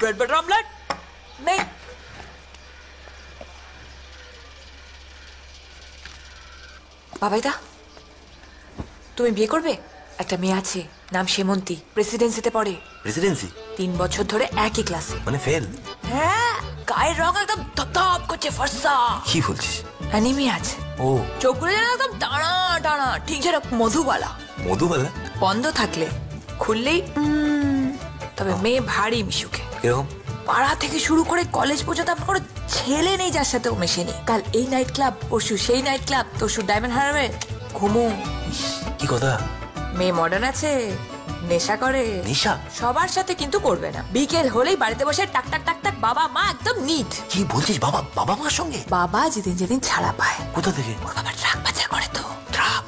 Bread butter omelette নেই। বাবাইদা, তুমি বিয়ে করবে? একটা মেয়ে আছে, নাম সেমন্তী, প্রেসিডেন্সিতে পড়ে। প্রেসিডেন্সি? 3 বছর ধরে একই ক্লাসে। মানে ফেল? হ্যাঁ, গায়ের রং একদম ধপধপ করছে, ফর্সা। কি বলছিস? অ্যানিমি আছে। ও, চোখগুলো যেন একদম টানা টানা, ঠিক যেন মধুবালা। মধুবালা? বন্ধ থাকলে খুললেই তবে মেয়ে ভারী মিশুকে। কিরকম? পাড়া থেকে শুরু করে কলেজ পর্যন্ত আপনার কোনো ছেলে নেই যার সাথে ও মেশেনি। কাল এই নাইট ক্লাব, পরশু সেই নাইট ক্লাব, তরশু ডায়মন্ড হারবে। ঘুমো। কি কথা? মেয়ে মডার্ন আছে, নেশা করে। নেশা? সবার সাথে কিন্তু করবে না। বিকেল হলেই বাড়িতে বসে টাক টাক টাক টাক, বাবা মা একদম নিট। কি বলছিস? বাবা বাবা মার সঙ্গে? বাবা যেদিন যেদিন ছাড়া পায়। কোথা থেকে? ওর বাবা ট্রাক পাচার করে তো। ট্রাক?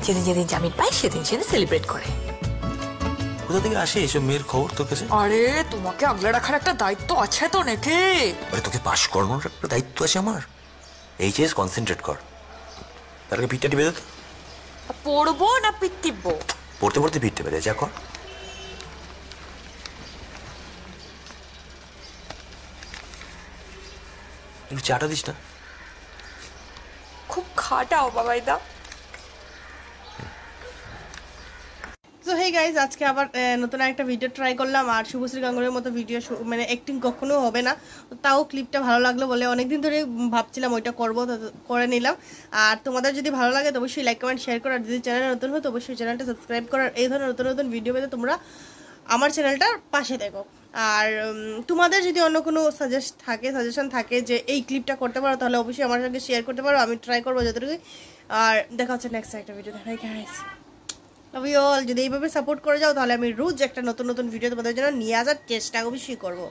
যেদিন যেদিন জামিন পায় সেদিন সেদিন সেলিব্রেট করে। কোথা থেকে আসে এসব মেয়ের খবর তোর কাছে? আরে তোমাকে আগলে রাখার একটা দায়িত্ব আছে তো নাকি? আরে তোকে পাশ করানোর একটা দায়িত্ব আছে আমার। এইচএস কনসেন্ট্রেট কর। তার আগে পিঠটা টিপে দে তো। পড়বো না পিঠ টিপবো? পড়তে পড়তে পিঠ টিপে দে, যা কর। একটু চাটা দিস না? খুব খাটাও বাবাইদা। সো হে গাইজ, আজকে আবার নতুন একটা ভিডিও ট্রাই করলাম। আর শুভশ্রী গাঙ্গুলির মতো ভিডিও মানে অ্যাক্টিং কখনো হবে না, তাও ক্লিপটা ভালো লাগলো বলে অনেকদিন ধরে ভাবছিলাম ওইটা করবো, তো করে নিলাম। আর তোমাদের যদি ভালো লাগে তো অবশ্যই লাইক কমেন্ট শেয়ার করো। আর যদি চ্যানেলে নতুন হয় তো অবশ্যই চ্যানেলটা সাবস্ক্রাইব করার। এই ধরনের নতুন নতুন ভিডিও পেতে তোমরা আমার চ্যানেলটার পাশে দেখো। আর তোমাদের যদি অন্য কোনো সাজেশন থাকে যে এই ক্লিপটা করতে পারো, তাহলে অবশ্যই আমার সঙ্গে শেয়ার করতে পারো, আমি ট্রাই করবো যতটুকু। আর দেখা হচ্ছে নেক্সট একটা ভিডিও। দেখাই গাইজ, লাভ ইউ অল। যদি এইভাবে সাপোর্ট করে যাও তাহলে আমি রোজ একটা নতুন নতুন ভিডিও তোমাদের জন্য নিয়ে আসার চেষ্টা অবশ্যই করবো।